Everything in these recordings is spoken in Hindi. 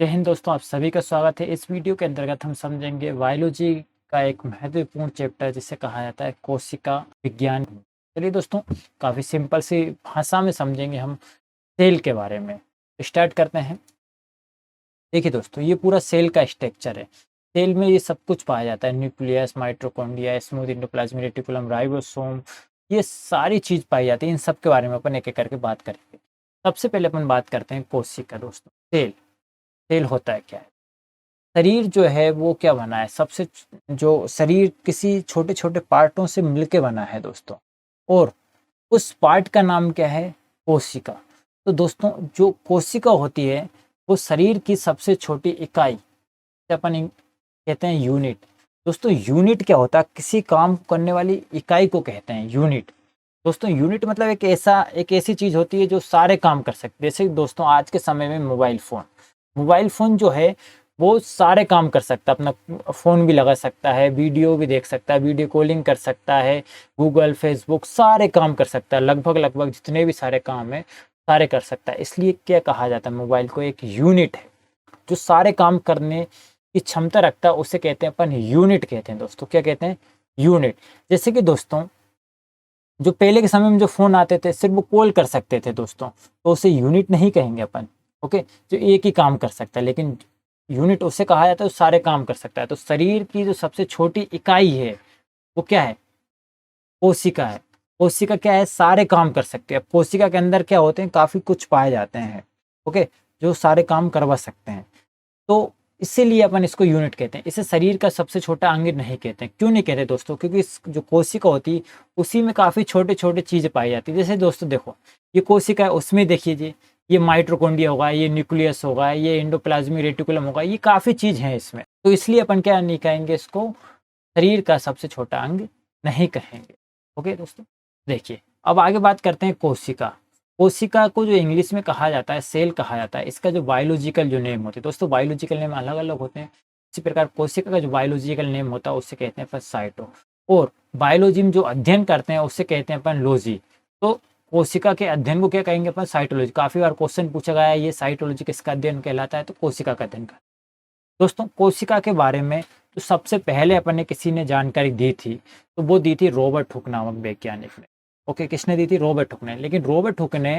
जय हिंद दोस्तों, आप सभी का स्वागत है। इस वीडियो के अंतर्गत हम समझेंगे बायोलॉजी का एक महत्वपूर्ण चैप्टर जिसे कहा जाता है कोशिका विज्ञान। चलिए दोस्तों, काफ़ी सिंपल सी भाषा में समझेंगे हम सेल के बारे में। स्टार्ट करते हैं। देखिए दोस्तों, ये पूरा सेल का स्ट्रक्चर है। सेल में ये सब कुछ पाया जाता है, nucleus, mitochondria, smooth endoplasmic reticulum, ribosome, ये सारी चीज़ पाई जाती है। इन सब के बारे में अपन एक एक करके बात करेंगे। सबसे पहले अपन बात करते हैं कोशिका। दोस्तों, सेल सेल होता है क्या है? शरीर जो है वो क्या बना है? सबसे जो शरीर किसी छोटे छोटे पार्टों से मिलके बना है दोस्तों, और उस पार्ट का नाम क्या है? कोशिका। तो दोस्तों, जो कोशिका होती है वो शरीर की सबसे छोटी इकाई, जिसे अपन कहते हैं यूनिट। दोस्तों, यूनिट क्या होता है? किसी काम करने वाली इकाई को कहते हैं यूनिट। दोस्तों, यूनिट मतलब एक ऐसी चीज होती है जो सारे काम कर सकती है। जैसे दोस्तों, आज के समय में मोबाइल फ़ोन जो है वो सारे काम कर सकता है। अपना फ़ोन भी लगा सकता है, वीडियो भी देख सकता है, वीडियो कॉलिंग कर सकता है, गूगल, फेसबुक सारे काम कर सकता है। लगभग जितने भी सारे काम हैं सारे कर सकता है। इसलिए क्या कहा जाता है? मोबाइल को एक यूनिट है जो सारे काम करने की क्षमता रखता है, उसे कहते हैं अपन यूनिट कहते हैं। दोस्तों, क्या कहते हैं? यूनिट। जैसे कि दोस्तों, जो पहले के समय में जो फ़ोन आते थे सिर्फ वो कॉल कर सकते थे दोस्तों, तो उसे यूनिट नहीं कहेंगे अपन। ओके, जो एक ही काम कर सकता है, लेकिन यूनिट उसे कहा जाता है जो सारे काम कर सकता है। तो शरीर की जो सबसे छोटी इकाई है वो क्या है? कोशिका है। कोशिका क्या है? सारे काम कर सकते हैं। कोशिका के अंदर क्या होते हैं? काफ़ी कुछ पाए जाते हैं, ओके, जो सारे काम करवा सकते हैं। तो इसीलिए अपन इसको यूनिट कहते हैं। इसे शरीर का सबसे छोटा अंग नहीं कहते हैं। क्यों नहीं कहते दोस्तों? क्योंकि इस जो कोशिका होती है उसी में काफ़ी छोटे छोटे चीज़ें पाई जाती है। जैसे दोस्तों देखो, ये कोशिका है, उसमें देखिए जी, ये माइटोकॉन्ड्रिया होगा, ये न्यूक्लियस होगा, ये एंडोप्लाज्मिक रेटिकुलम होगा, ये काफ़ी चीज़ है इसमें। तो इसलिए अपन क्या नहीं कहेंगे इसको? शरीर का सबसे छोटा अंग नहीं कहेंगे। ओके दोस्तों, देखिए अब आगे बात करते हैं कोशिका। कोशिका को जो इंग्लिश में कहा जाता है सेल कहा जाता है। इसका जो बायोलॉजिकल जो नेम होते हैं दोस्तों, बायोलॉजिकल नेम अलग अलग होते हैं। इसी प्रकार कोशिका का जो बायोलॉजिकल नेम होता है उससे कहते हैं अपन साइटो, और बायोलॉजी में जो अध्ययन करते हैं उससे कहते हैं अपन लॉजी। तो कोशिका के अध्ययन को क्या कहेंगे अपन? साइटोलॉजी। काफी बार क्वेश्चन पूछा गया है, ये साइटोलॉजी किसका अध्ययन कहलाता है? तो कोशिका का अध्ययन। दोस्तों, कोशिका के बारे में तो सबसे पहले अपन ने किसी ने जानकारी दी थी, तो वो दी थी रॉबर्ट हुक नामक वैज्ञानिक ने। ओके, किसने दी थी? रॉबर्ट हुक ने। लेकिन रॉबर्ट हुक ने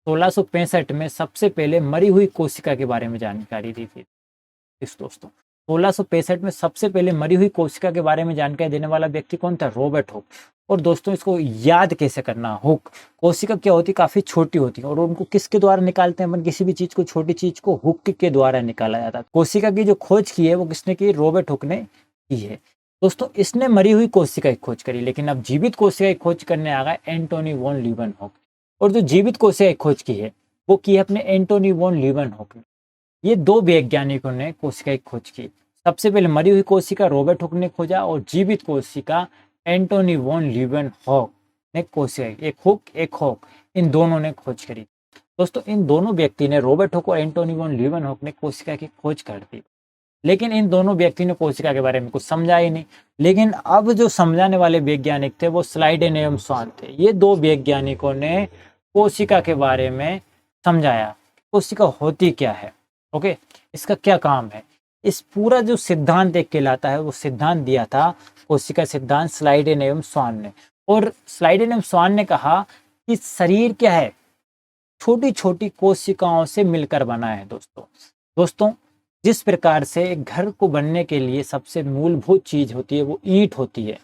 1665 में सबसे पहले मरी हुई कोशिका के बारे में जानकारी दी थी। इस दोस्तों, 1665 में सबसे पहले मरी हुई कोशिका के बारे में जानकारी देने वाला व्यक्ति कौन था? Robert Hooke. और दोस्तों, इसको याद कैसे करना? हुक, कोशिका क्या होती? काफी छोटी होती है, और उनको किसके द्वारा निकालते हैं अपन? किसी भी चीज को, छोटी चीज को हुक के द्वारा निकाला जाता है। कोशिका की जो खोज की है वो किसने की? रॉबर्ट हुक ने की है। दोस्तों, इसने मरी हुई कोशिका की खोज करी, लेकिन अब जीवित कोशिका की खोज करने आ गया एंटोनी वॉन लीeuwenhoek। और जो जीवित कोशिका की खोज की है वो की है अपने एंटोनी वॉन लीeuwenhoek ने। ये दो वैज्ञानिकों ने कोशिका की खोज की। सबसे पहले मरी हुई कोशिका रॉबर्ट हुक ने खोजा, और जीवित कोशिका एंटोनी वॉन लीeuwenhoek ने कोशिका, एक हुक एक हॉक, इन दोनों ने खोज करी। दोस्तों, इन दोनों व्यक्ति ने, रॉबर्ट हुक और एंटोनी वॉन लीeuwenhoek ने कोशिका की खोज कर दी, लेकिन इन दोनों व्यक्ति ने कोशिका के बारे में कुछ समझा ही नहीं। लेकिन अब जो समझाने वाले वैज्ञानिक थे वो स्लाइडेन एवं स्वान थे। ये दो वैज्ञानिकों ने कोशिका के बारे में समझाया, कोशिका होती क्या है, ओके, इसका क्या काम है। इस पूरा जो सिद्धांत एक कहलाता है, वो सिद्धांत दिया था कोशिका सिद्धांत स्लाइडेन एवं स्वान ने। और स्लाइडेन एवं स्वान ने कहा कि शरीर क्या है? छोटी छोटी कोशिकाओं से मिलकर बना है। दोस्तों, जिस प्रकार से एक घर को बनने के लिए सबसे मूलभूत चीज होती है वो ईंट होती है,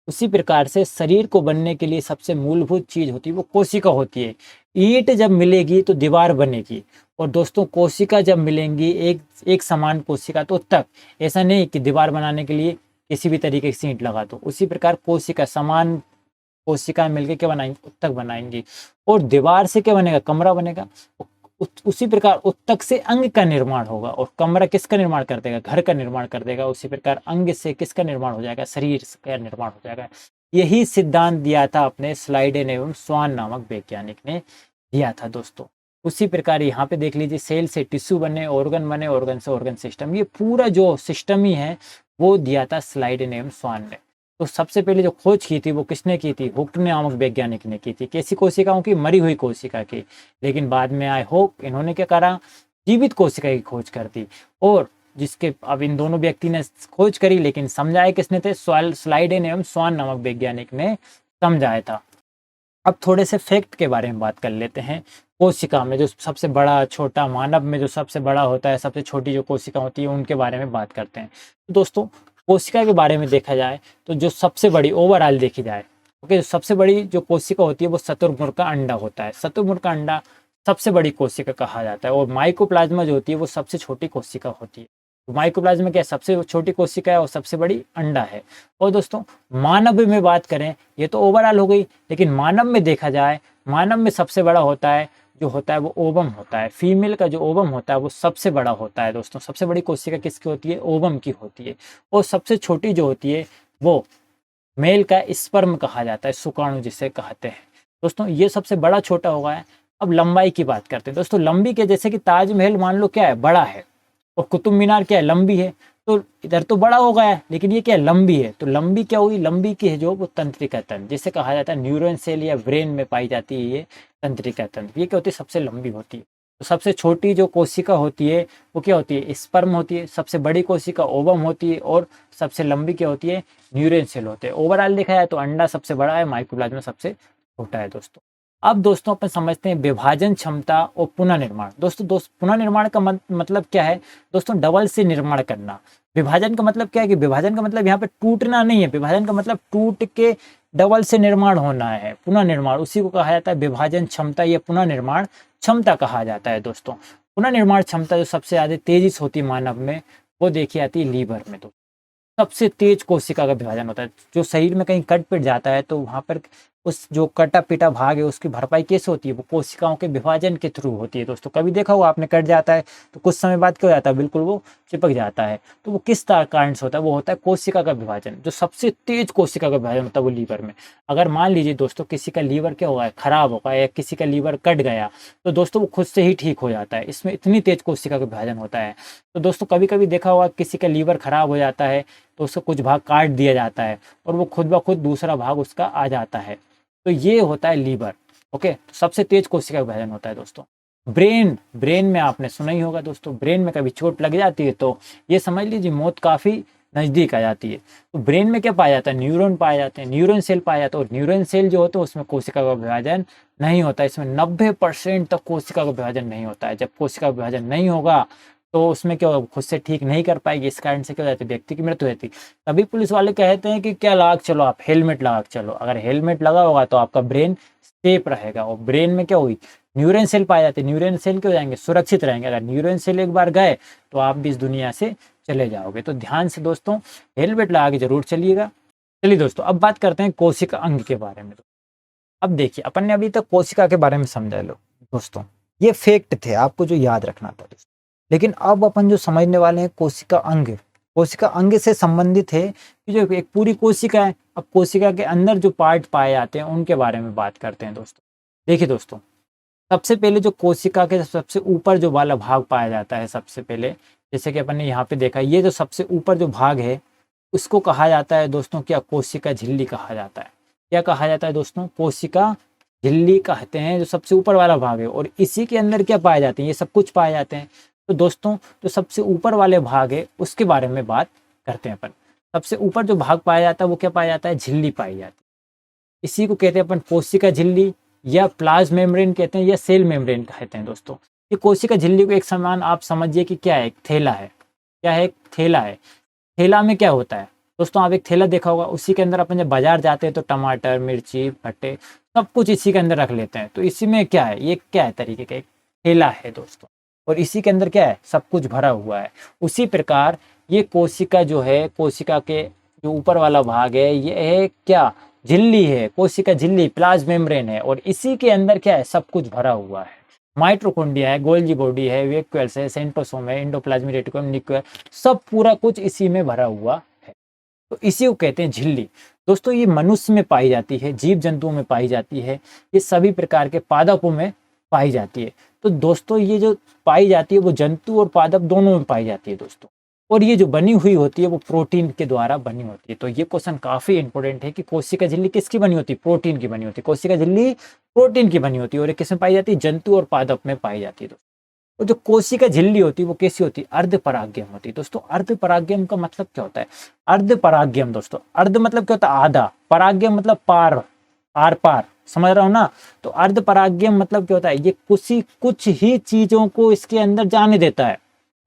उसी प्रकार से शरीर को बनने के लिए सबसे मूलभूत चीज होती है वो कोशिका होती है। ईंट जब मिलेगी तो दीवार बनेगी, और दोस्तों कोशिका जब मिलेंगी, एक समान कोशिका, तो तक ऐसा नहीं कि दीवार बनाने के लिए किसी भी तरीके की ईंट लगा दो। उसी प्रकार कोशिका, समान कोशिका मिलकर क्या बनाएंगी? उत्तक बनाएंगी। और दीवार से क्या बनेगा? कमरा बनेगा। उसी प्रकार उत्तक से अंग का निर्माण होगा, और कमरा किसका निर्माण कर देगा? घर का निर्माण कर देगा। उसी प्रकार अंग से किसका निर्माण हो जाएगा? शरीर का निर्माण हो जाएगा। यही सिद्धांत दिया था अपने स्लाइडेन एवं स्वान नामक वैज्ञानिक ने दिया था दोस्तों। उसी प्रकार यहाँ पे देख लीजिए, सेल से टिश्यू बने, ऑर्गन से ऑर्गन सिस्टम, ये पूरा जो सिस्टम ही है वो दिया था स्लाइडेन एवं स्वान ने। तो सबसे पहले जो खोज की थी वो किसने की थी? हुक नामक वैज्ञानिक ने की थी। कैसी कोशिकाओं की? मरी हुई कोशिका की। लेकिन बाद में आए हुक, इन्होंने क्या करा? जीवित कोशिका की खोज कर दी। और जिसके अब इन दोनों व्यक्ति ने खोज करी, लेकिन समझाए किसने थे? स्लाइडेन एवं स्वान नामक वैज्ञानिक ने समझाया था। अब थोड़े से फैक्ट के बारे में बात कर लेते हैं। कोशिका में जो सबसे बड़ा, छोटा, मानव में जो सबसे बड़ा होता है, सबसे छोटी जो कोशिका होती है, उनके बारे में बात करते हैं। तो दोस्तों, कोशिका के बारे में देखा जाए तो जो सबसे बड़ी ओवरऑल देखी जाए, ओके, सबसे बड़ी जो कोशिका होती है वो शुतुरमुर्ग का अंडा होता है। शुतुरमुर्ग का अंडा सबसे बड़ी कोशिका कहा जाता है। और माइकोप्लाज्मा जो होती है वो सबसे छोटी कोशिका होती है। तो माइकोप्लाज्मा क्या है? सबसे छोटी कोशिका है और सबसे बड़ी अंडा है। और दोस्तों, मानव में बात करें, ये तो ओवरऑल हो गई, लेकिन मानव में देखा जाए, मानव में सबसे बड़ा होता है जो होता है वो ओवम होता है। फीमेल का जो ओवम होता है वो सबसे बड़ा होता है। दोस्तों, सबसे बड़ी कोशिका किसकी होती है? ओवम की होती है। और सबसे छोटी जो होती है वो मेल का स्पर्म कहा जाता है, शुक्राणु जिसे कहते हैं। दोस्तों, ये सबसे बड़ा छोटा होगा है। अब लंबाई की बात करते हैं। दोस्तों, लंबी के जैसे कि ताजमहल मान लो क्या है? बड़ा है। और कुतुब मीनार क्या है? लंबी है। तो इधर तो बड़ा हो गया है, लेकिन ये क्या है? लंबी है। तो लंबी क्या हुई? लंबी की है जो वो तंत्रिका तंत्र, जिसे कहा जाता है न्यूरॉन सेल या ब्रेन में पाई जाती है ये तंत्रिका तंत्र। ये क्या होती है? सबसे लंबी होती है। तो सबसे छोटी जो कोशिका होती है वो क्या होती है? स्पर्म होती है। सबसे बड़ी कोशिका ओवम होती है। और सबसे लंबी क्या होती है? न्यूरॉन सेल होते हैं। ओवरऑल देखा जाए तो अंडा सबसे बड़ा है, माइकोप्लाज्मा सबसे छोटा है। दोस्तों, अब दोस्तों अपन समझते हैं विभाजन क्षमता और पुनर्निर्माण। दोस्तों पुनर्निर्माण का मतलब क्या है? दोस्तों, डबल से निर्माण करना। विभाजन का मतलब क्या है? कि विभाजन का मतलब यहाँ पे टूटना नहीं है। विभाजन का मतलब टूट के डबल से निर्माण होना है। पुनर्निर्माण उसी को कहा जाता है विभाजन क्षमता या पुनर्निर्माण क्षमता कहा जाता है। दोस्तों, पुनर्निर्माण क्षमता जो सबसे ज्यादा तेजी से होती है मानव में, वो देखी जाती है लीवर में। तो सबसे तेज कोशिका का विभाजन होता है। जो शरीर में कहीं कट पिट जाता है तो वहां पर उस जो कटा पिटा भाग है उसकी भरपाई कैसे होती है? वो कोशिकाओं के विभाजन के थ्रू होती है। दोस्तों, कभी देखा होगा आपने, कट जाता है तो कुछ समय बाद क्या हो जाता है? बिल्कुल वो चिपक जाता है। तो वो किस कारण से होता है? वो होता है कोशिका का विभाजन। जो सबसे तेज कोशिका का विभाजन होता है वो लीवर में। अगर मान लीजिए दोस्तों किसी का लीवर क्या हुआ है? खराब होगा, या किसी का लीवर कट गया, तो दोस्तों वो खुद से ही ठीक हो जाता है। इसमें इतनी तेज कोशिका का विभाजन होता है। तो दोस्तों, कभी कभी देखा होगा किसी का लीवर खराब हो जाता है तो उसका कुछ भाग काट दिया जाता है और वो खुद ब खुद दूसरा भाग उसका आ जाता है। तो ये होता है लीवर। ओके, तो सबसे तेज कोशिका का विभाजन होता है। दोस्तों, ब्रेन में आपने सुना ही होगा। दोस्तों, ब्रेन में कभी चोट लग जाती है तो ये समझ लीजिए मौत काफी नजदीक आ जाती है। तो ब्रेन में क्या पाया जाता है? न्यूरॉन पाए जाते हैं, न्यूरॉन सेल पाया जाता है। और न्यूरॉन सेल जो होते हैं उसमें कोशिका का विभाजन नहीं होता। इसमें 90% तक कोशिका का विभाजन नहीं होता है। जब कोशिका का विभाजन नहीं होगा तो उसमें क्या होगा? खुद से ठीक नहीं कर पाएगी। इस कारण से क्या हो जाती है? व्यक्ति की मृत्यु होती है। तभी पुलिस वाले कहते हैं कि क्या लगा के चलो, आप हेलमेट लगा के चलो। अगर हेलमेट लगा होगा तो आपका ब्रेन सेफ रहेगा। और ब्रेन में क्या हुई? न्यूरॉन सेल पाए जाते हैं। न्यूरॉन सेल क्या हो जाएंगे? सुरक्षित रहेंगे। अगर न्यूरॉन सेल एक बार गए तो आप भी इस दुनिया से चले जाओगे। तो ध्यान से दोस्तों हेलमेट लगा के जरूर चलिएगा। चलिए दोस्तों, अब बात करते हैं कोशिका अंग के बारे में। अब देखिए, अपन ने अभी तक कोशिका के बारे में समझा लो। दोस्तों, ये फैक्ट थे, आपको जो याद रखना था। दोस्तों, लेकिन अब अपन जो समझने वाले हैं कोशिका अंग। कोशिका अंग से संबंधित है कि जो एक पूरी कोशिका है। अब कोशिका के अंदर जो पार्ट पाए जाते हैं उनके बारे में बात करते हैं। दोस्तों, देखिए दोस्तों, सबसे पहले जो कोशिका के सबसे ऊपर जो वाला भाग पाया जाता है, सबसे पहले जैसे कि अपन ने यहाँ पे देखा, ये जो सबसे ऊपर जो भाग है उसको कहा जाता है दोस्तों क्या? कोशिका झिल्ली कहा जाता है। क्या कहा जाता है दोस्तों? कोशिका झिल्ली कहते हैं, जो सबसे ऊपर वाला भाग है। और इसी के अंदर क्या पाए जाते हैं? ये सब कुछ पाए जाते हैं। तो दोस्तों, जो सबसे ऊपर वाले भाग है उसके बारे में बात करते हैं अपन। सबसे ऊपर जो भाग पाया जाता है वो क्या पाया जाता है? झिल्ली पाई जाती है। इसी को कहते हैं अपन कोशिका झिल्ली, या प्लाज्म मेम्ब्रेन कहते हैं, या सेल मेम्ब्रेन कहते हैं। दोस्तों, ये कोशिका झिल्ली को एक समान आप समझिए कि क्या है? एक थैला है। क्या है? एक थैला है। थैला में क्या होता है दोस्तों? आप एक थैला देखा होगा, उसी के अंदर अपन जब बाजार जाते हैं तो टमाटर, मिर्ची, भट्टे सब कुछ इसी के अंदर रख लेते हैं। तो इसी में क्या है? ये क्या है? तरीके का एक थैला है दोस्तों। और इसी के अंदर क्या है? सब कुछ भरा हुआ है। उसी प्रकार ये कोशिका जो है, कोशिका के जो ऊपर वाला भाग है, ये है क्या? झिल्ली है। कोशिका झिल्ली, प्लाज्म मेम्ब्रेन है। और इसी के अंदर क्या है? सब कुछ भरा हुआ है। माइटोकॉन्ड्रिया है, गोल्गी बॉडी है, वेक्यूल्स है, सेंट्रोसोम है, एंडोप्लाज्मिक रेटिकुलम, न्यूक्लियस, सब पूरा कुछ इसी में भरा हुआ है। तो इसी को कहते हैं झिल्ली। दोस्तों, ये मनुष्य में पाई जाती है, जीव जंतुओं में पाई जाती है, ये सभी प्रकार के पादपों में पाई जाती है। तो दोस्तों, ये जो पाई जाती है वो जंतु और पादप दोनों में पाई जाती है दोस्तों। और ये जो बनी हुई होती है वो प्रोटीन के द्वारा बनी होती है। तो ये क्वेश्चन काफी इंपॉर्टेंट है कि कोशिका झिल्ली किसकी बनी होती है? प्रोटीन की बनी होती है। कोशिका झिल्ली प्रोटीन की बनी होती है। और ये किसमें पाई जाती है? जंतु और पादप में पाई जाती है। और जो कोशिका झिल्ली होती है वो कैसी होती है, अर्ध परागयम होती है। दोस्तों अर्ध परागयम का मतलब क्या होता है, अर्ध परागयम दोस्तों, अर्ध मतलब क्या होता है, आधा, परागयम मतलब पार, आर पार, समझ रहा हो ना। तो अर्ध परागयम मतलब क्या होता है, ये कुछ ही चीजों को इसके अंदर जाने देता है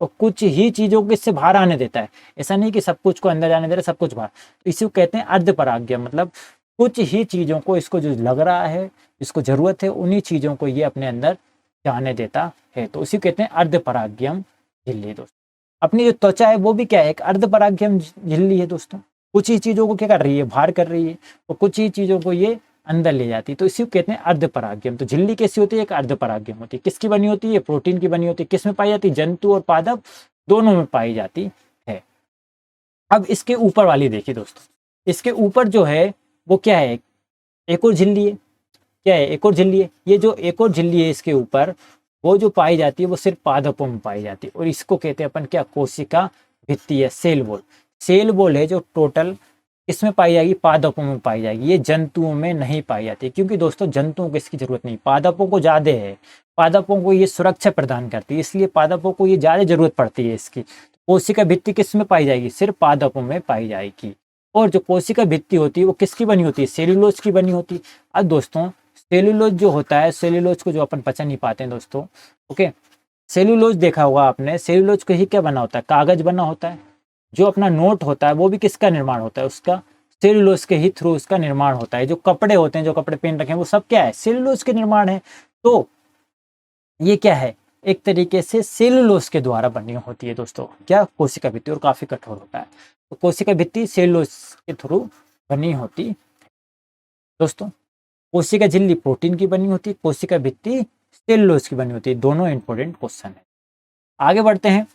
और कुछ ही चीजों को इससे बाहर आने देता है। ऐसा नहीं कि सब कुछ को अंदर जाने दे रहा है, सब कुछ बाहर। तो इसी को कहते हैं अर्ध परागयम, मतलब कुछ ही चीजों को, इसको जो लग रहा है, इसको जरूरत है, उन्हीं चीजों को ये अपने अंदर जाने देता है। तो उसी को कहते हैं अर्ध परागयम झिल्ली। दोस्तों अपनी जो त्वचा है वो भी क्या है, एक अर्ध परागयम झिल्ली है। दोस्तों कुछ ही चीजों को क्या कर रही है, बाहर कर रही है, और कुछ ही चीजों को ये अंदर ले जाती है। तो इसी को कहते हैं अर्ध परागयम। तो झिल्ली कैसी होती है, एक अर्ध परागयम होती है। किसकी बनी होती है, प्रोटीन की बनी होती है। किसमें पाई जाती है, जंतु और पादप दोनों में पाई जाती है। अब इसके ऊपर वाली देखिए दोस्तों, इसके ऊपर जो है वो क्या है, एक और झिल्ली है। क्या है, एक और झिल्ली है। ये जो एक और झिल्ली है इसके ऊपर, वो जो पाई जाती है वो सिर्फ पादपों में पाई जाती है, और इसको कहते हैं अपन क्या, कोशिका भित्ति है, सेल वॉल। सेल वॉल है जो टोटल इसमें पाई जाएगी, पादपों में पाई जाएगी। ये जंतुओं में नहीं पाई जाती, क्योंकि दोस्तों जंतुओं को इसकी जरूरत नहीं, पादपों को ज्यादा है। पादपों को ये सुरक्षा प्रदान करती है, इसलिए पादपों को ये ज्यादा जरूरत पड़ती है इसकी। कोशिका भित्ति किस में पाई जाएगी, सिर्फ पादपों में पाई जाएगी। और जो कोशिका भित्ति होती है वो किसकी बनी होती है, सेल्यूलोज की बनी होती है। अब दोस्तों सेल्यूलोज जो होता है, सेल्यूलोज को जो अपन पचा नहीं पाते हैं दोस्तों, ओके, सेल्यूलोज देखा होगा आपने, सेल्यूलोज को ही क्या बना होता है, कागज बना होता है। जो अपना नोट होता है वो भी किसका निर्माण होता है, उसका सेल्यूलोज के ही थ्रू उसका निर्माण होता है। जो कपड़े होते हैं, जो कपड़े पहन रखे हैं, वो सब क्या है, सेल्यूलोज के निर्माण है। तो ये क्या है, एक तरीके से सेल्यूलोज के द्वारा बनी होती है दोस्तों, क्या, कोशिका भित्ति, और काफी कठोर होता है। तो कोशिका भित्ति सेल्यूलोज के थ्रू बनी होती दोस्तों। कोशिका झिल्ली प्रोटीन की बनी होती है, कोशिका भित्ति सेल्यूलोज की बनी होती है। दोनों इंपॉर्टेंट क्वेश्चन है। आगे बढ़ते हैं,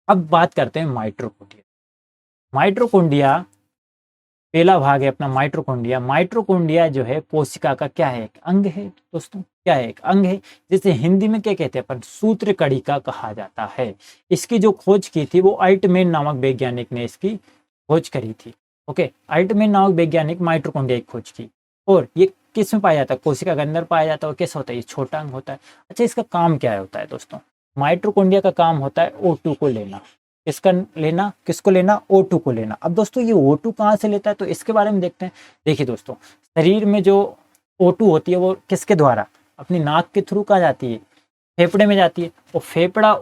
अब बात करते हैं माइटोकॉन्ड्रिया। माइटोकॉन्ड्रिया पहला भाग है अपना माइटोकॉन्ड्रिया। माइटोकॉन्ड्रिया जो है कोशिका का क्या है, एक अंग है दोस्तों, क्या है, एक अंग है। जिसे हिंदी में क्या कहते हैं अपन, सूत्र कणिका कहा जाता है। इसकी जो खोज की थी वो अल्टमैन नामक वैज्ञानिक ने इसकी खोज करी थी। ओके, अल्टमैन नामक वैज्ञानिक माइटोकॉन्ड्रिया की खोज की। और ये किस में पाया जाता है, कोशिका के अंदर पाया जाता है। और कैसा होता है, ये छोटा अंग होता है। अच्छा, इसका काम क्या होता है दोस्तों, माइटोकॉन्ड्रिया का काम होता है O2 को लेना। किसका लेना, किसको लेना, O2 को लेना। अब दोस्तों ये O2 कहाँ से लेता है, तो इसके बारे में देखते हैं। देखिए दोस्तों, शरीर में जो O2 होती है वो किसके द्वारा, अपनी नाक के थ्रू कहाँ जाती है, फेफड़े में जाती है। और फेफड़ा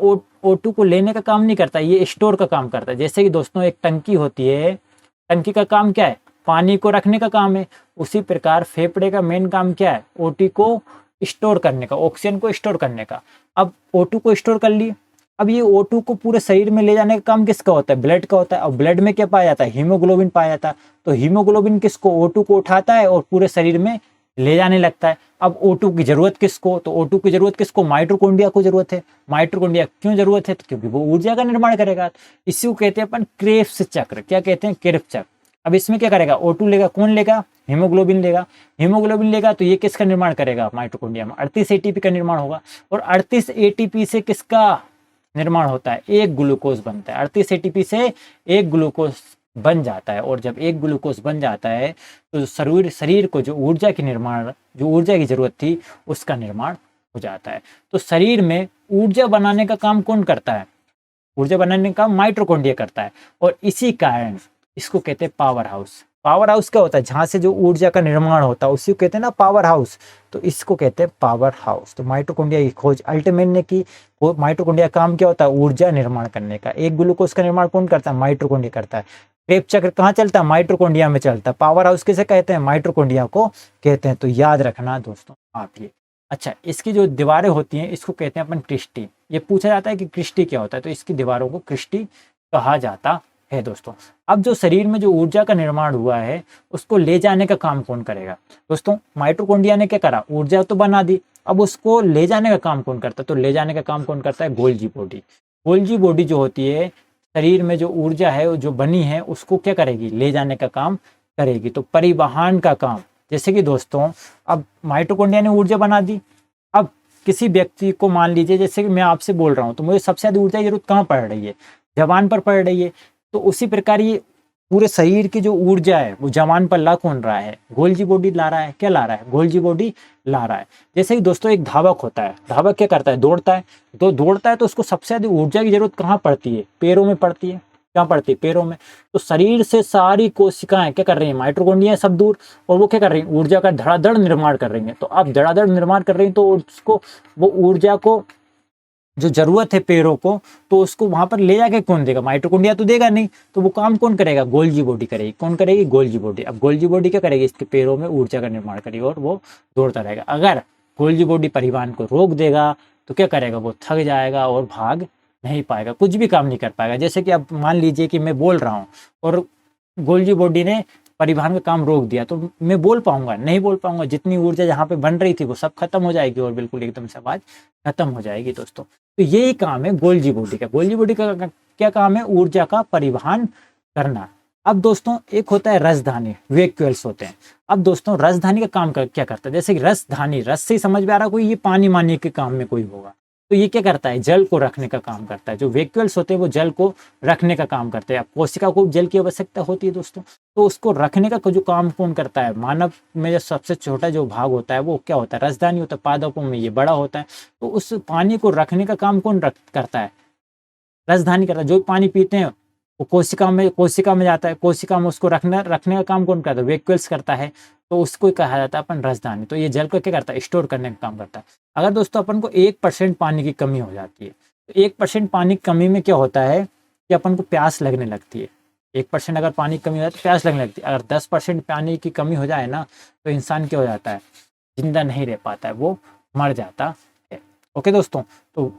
O2 को लेने का काम नहीं करता, ये स्टोर का काम करता है। जैसे कि दोस्तों एक टंकी होती है, टंकी का काम क्या है, पानी को रखने का काम है। उसी प्रकार फेफड़े का मेन काम क्या है, O2 को स्टोर करने का, ऑक्सीजन को स्टोर करने का। अब O2 को स्टोर कर लिए, अब ये O2 को पूरे शरीर में ले जाने का काम किसका होता है, ब्लड का होता है। और ब्लड में क्या पाया जाता है, हीमोग्लोबिन पाया जाता है। तो हीमोग्लोबिन किसको, O2 को उठाता है और पूरे शरीर में ले जाने लगता है। अब O2 की जरूरत किसको, तो O2 की जरूरत किसको, माइटोकॉन्ड्रिया को जरूरत है। माइटोकॉन्ड्रिया क्यों जरूरत है, तो क्योंकि वो ऊर्जा का निर्माण करेगा। इसी को कहते हैं अपन क्रेब्स चक्र। क्या कहते हैं, क्रेब्स चक्र। अब इसमें क्या करेगा, O2 लेगा, कौन लेगा, हीमोग्लोबिन लेगा। हीमोग्लोबिन लेगा तो ये किसका निर्माण करेगा, माइटोकॉन्ड्रिया में 38 ATP का निर्माण होगा। और 38 ATP से किसका निर्माण होता है, एक ग्लूकोज बनता है। 38 ATP से एक ग्लूकोज बन जाता है। और जब एक ग्लूकोज बन जाता है तो शरीर को जो ऊर्जा की निर्माण, जो ऊर्जा की जरूरत थी, उसका निर्माण हो जाता है। तो शरीर में ऊर्जा बनाने का काम कौन करता है, ऊर्जा बनाने का माइटोकॉन्ड्रिया करता है। और इसी कारण इसको कहते हैं पावर हाउस। पावर हाउस क्या होता है, जहां से जो ऊर्जा का निर्माण होता है उसी को कहते हैं ना पावर हाउस। तो इसको कहते हैं पावर हाउस। तो माइटोकॉन्ड्रिया की खोज अल्टमैन ने की। माइटोकॉन्ड्रिया का काम क्या होता है, ऊर्जा निर्माण करने का। एक ग्लूकोज का निर्माण कौन करता है, माइटोकॉन्ड्रिया करता है। क्रेब्स चक्र कहाँ चलता है, माइटोकॉन्ड्रिया में चलता है। पावर हाउस किसे कहते हैं, माइटोकॉन्ड्रिया को कहते हैं। तो याद रखना दोस्तों आप ये। अच्छा, इसकी जो दीवारें होती हैं इसको कहते हैं अपन क्रिस्टी। ये पूछा जाता है कि क्रिस्टी क्या होता है, तो इसकी दीवारों को क्रिस्टी कहा जाता है दोस्तों। अब जो शरीर में जो ऊर्जा का निर्माण हुआ है उसको ले जाने का काम कौन करेगा दोस्तों, माइटोकॉन्ड्रिया ने क्या करा, ऊर्जा तो बना दी। अब उसको ले जाने का काम कौन करता है, तो ले जाने का काम कौन करता है, गोल्जी बॉडी। गोल्जी बॉडी जो होती है, शरीर में जो ऊर्जा है जो बनी है उसको क्या करेगी, ले जाने का काम करेगी। तो परिवहन का काम, जैसे कि दोस्तों अब माइटोकॉन्ड्रिया ने ऊर्जा बना दी। अब किसी व्यक्ति को मान लीजिए, जैसे कि मैं आपसे बोल रहा हूँ, तो मुझे सबसे ज्यादा ऊर्जा की जरूरत कहाँ पड़ रही है, जबान पर पड़ रही है। तो उसी प्रकार ये पूरे शरीर की जो ऊर्जा है वो जवान पर ला कौन रहा है, गोल्जी बॉडी ला रहा है। क्या ला रहा है, गोल्जी बॉडी ला रहा है। जैसे ही दोस्तों एक धावक होता है, धावक क्या करता है, दौड़ता है। तो दौड़ता है तो उसको सबसे ज्यादा ऊर्जा की जरूरत कहाँ पड़ती है, पैरों में पड़ती है। कहाँ पड़ती है, पैरों में। तो शरीर से सारी कोशिकाएं क्या कर रही है, माइटोकॉन्ड्रिया सब दूर, और वो क्या कर रही है, ऊर्जा का धड़ाधड़ निर्माण कर रही है। तो अब धड़ाधड़ निर्माण कर रही है तो उसको, वो ऊर्जा को जो जरूरत है पैरों को, तो उसको वहां पर ले जाके कौन देगा, माइटोकॉन्ड्रिया तो देगा नहीं। तो वो काम कौन करेगा, गोल्जी बॉडी करेगी। कौन करेगी, गोल्जी बॉडी। अब गोल्जी बॉडी क्या करेगी, इसके पैरों में ऊर्जा का निर्माण करेगी और वो दौड़ता रहेगा। अगर गोल्जी बॉडी परिवहन को रोक देगा तो क्या करेगा, वो थक जाएगा और भाग नहीं पाएगा, कुछ भी काम नहीं कर पाएगा। जैसे कि अब मान लीजिए कि मैं बोल रहा हूँ और गोल्जी बॉडी ने परिवहन का काम रोक दिया, तो मैं बोल पाऊंगा, नहीं बोल पाऊंगा। जितनी ऊर्जा जहाँ पे बन रही थी वो सब खत्म हो जाएगी और बिल्कुल एकदम से आवाज खत्म हो जाएगी दोस्तों। तो यही काम है गोल्जी बॉडी का। गोल्जी बॉडी का क्या काम है, ऊर्जा का परिवहन करना। अब दोस्तों एक होता है रसधानी, वैक्यूल्स होते हैं। अब दोस्तों रसधानी का काम क्या करता है, जैसे कि रसधानी, रस से समझ में आ रहा कोई, ये पानी मारने के काम में कोई होगा। तो ये क्या करता है, जल को रखने का काम करता है। जो वैक्यूल्स होते हैं वो जल को रखने का काम करते हैं। अब कोशिका को जल की आवश्यकता होती है दोस्तों, तो उसको रखने का जो काम कौन करता है, मानव में जो सबसे छोटा जो भाग होता है वो क्या होता है, रसधानी होता है। पादपों में ये बड़ा होता है। तो उस पानी को रखने का काम कौन करता है, रसधानी करता है। जो पानी पीते हैं वो कोशिका में जाता है। कोशिका में उसको रखने का काम कौन करता है, वैक्यूल्स करता है। तो उसको कहा जाता है अपन रसधानी। तो ये जल को क्या करता है, स्टोर करने का काम करता है। अगर दोस्तों अपन को 1% पानी की कमी हो जाती है, तो 1% पानी की कमी में क्या होता है कि अपन को प्यास लगने लगती है। 1% अगर पानी की कमी हो जाए तो प्यास लगने लगती है। अगर 10% पानी की कमी हो जाए ना, तो इंसान क्या हो जाता है, जिंदा नहीं रह पाता है, वो मर जाता है। ओके दोस्तों, तो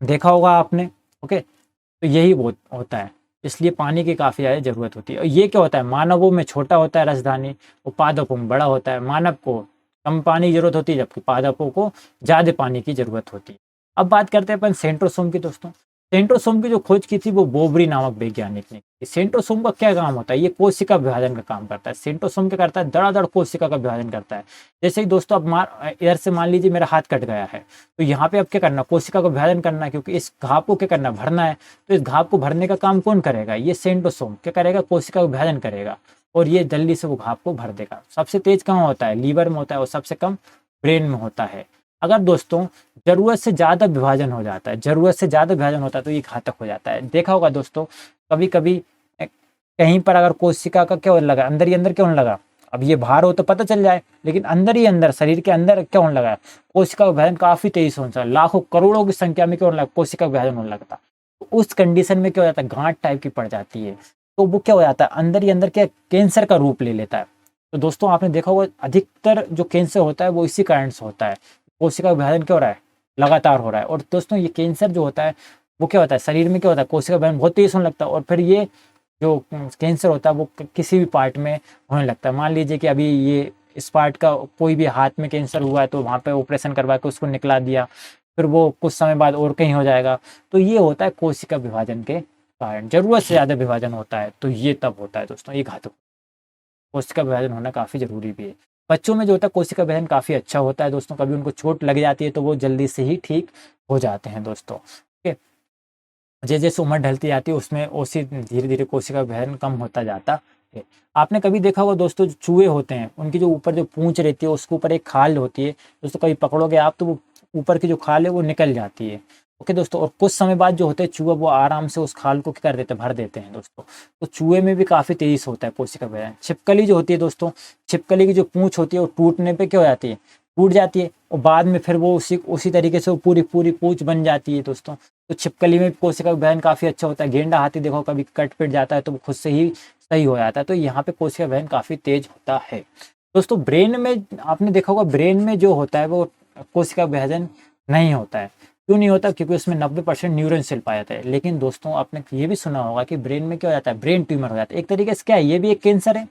देखा होगा आपने। ओके, तो यही वो होता है। इसलिए पानी की काफ़ी ज़्यादा ज़रूरत होती है। और ये क्या होता है, मानवों में छोटा होता है रसधानी, वो पादपों में बड़ा होता है। मानव को कम पानी की जरूरत होती है, जबकि पादपों को ज़्यादा पानी की जरूरत होती है। अब बात करते हैं अपन सेंट्रोसोम की दोस्तों। सेंट्रोसोम की जो खोज की थी वो बोबरी नामक वैज्ञानिक ने की। सेंट्रोसोम का क्या काम होता है, ये कोशिका विभाजन का काम करता है। सेंट्रोसोम क्या करता है, धड़ाधड़ कोशिका का विभाजन करता है। जैसे ही दोस्तों अब इधर से मान लीजिए मेरा हाथ कट गया है, तो यहाँ पे अब क्या करना, कोशिका का विभाजन करना है, क्योंकि इस घाव को क्या करना, भरना है। तो इस घाव को भरने का काम कौन करेगा, ये सेंट्रोसोम क्या करेगा, कोशिका का विभाजन करेगा और ये जल्दी से वो घाव को भर देगा। सबसे तेज कहाँ होता है, लीवर में होता है, और सबसे कम ब्रेन में होता है। अगर दोस्तों जरूरत से ज्यादा विभाजन हो जाता है, जरूरत से ज्यादा विभाजन होता है, तो ये घातक हो जाता है। देखा होगा दोस्तों, कभी कभी कहीं पर अगर कोशिका का क्या होने लगा, अंदर ही अंदर क्या होने लगा, अब ये बाहर हो तो पता चल जाए, लेकिन अंदर ही अंदर शरीर के अंदर क्या होने लगा, कोशिका का विभाजन काफी तेजी से होने लगा। लाखों करोड़ों की संख्या में क्या होने लगा, कोशिका का विभाजन होने लगता। तो उस कंडीशन में क्या हो जाता है, गांठ टाइप की पड़ जाती है। तो वो क्या हो जाता है, अंदर ही अंदर क्या कैंसर का रूप ले लेता है। तो दोस्तों आपने देखा होगा अधिकतर जो कैंसर होता है वो इसी कारण से होता है, कोशिका का विभाजन क्या हो रहा है, लगातार हो रहा है। और दोस्तों ये कैंसर जो होता है वो क्या होता है, शरीर में क्या होता है, कोशिका का विभाजन बहुत तेज होने लगता है, और फिर ये जो कैंसर होता है वो किसी भी पार्ट में होने लगता है। मान लीजिए कि अभी ये इस पार्ट का कोई भी हाथ में कैंसर हुआ है, तो वहाँ पे ऑपरेशन करवा के उसको निकला दिया, फिर वो कुछ समय बाद और कहीं हो जाएगा। तो ये होता है कोशिका विभाजन के कारण, जरूरत से ज़्यादा विभाजन होता है, तो ये तब होता है दोस्तों, ये घातक। कोशिका विभाजन होना काफ़ी जरूरी भी है। बच्चों में जो होता है कोशिका विभाजन काफ़ी अच्छा होता है दोस्तों। कभी उनको चोट लग जाती है तो वो जल्दी से ही ठीक हो जाते हैं दोस्तों। ओके, जैसे जैसे उम्र ढलती जाती है उसमें उसी धीरे धीरे कोशिका विभाजन कम होता जाता है। आपने कभी देखा होगा दोस्तों, जो चूहे होते हैं उनकी जो ऊपर जो पूंछ रहती है उसके ऊपर एक खाल होती है दोस्तों, कभी पकड़ोगे आप तो वो ऊपर की जो खाल है वो निकल जाती है। ओके दोस्तों, और कुछ समय बाद जो होते हैं चूहा वो आराम से उस खाल को क्या कर देते हैं, भर देते हैं दोस्तों। तो चूहे में भी काफी तेजी से होता है कोशिका विभाजन। छिपकली जो होती है दोस्तों, छिपकली की जो पूंछ होती है वो टूटने पे क्या हो जाती है, टूट जाती है, और बाद में फिर वो उसी तरीके से वो पूरी पूरी पूंछ बन जाती है दोस्तों। तो छिपकली में कोशिका विभाजन काफी अच्छा होता है। गेंडा हाथी देखो कभी कट पिट जाता है तो वो खुद से ही सही हो जाता है। तो यहाँ पे कोशिका विभाजन काफी तेज होता है दोस्तों। ब्रेन में आपने देखा होगा, ब्रेन में जो होता है वो कोशिका विभाजन नहीं होता है। क्यों नहीं होता, क्योंकि उसमें 90% न्यूरॉन सेल पाया जाता है। लेकिन दोस्तों आपने ये भी सुना होगा कि ब्रेन में क्या हो जाता है, ब्रेन ट्यूमर हो जाता है। एक तरीके से क्या है, ये भी एक कैंसर है।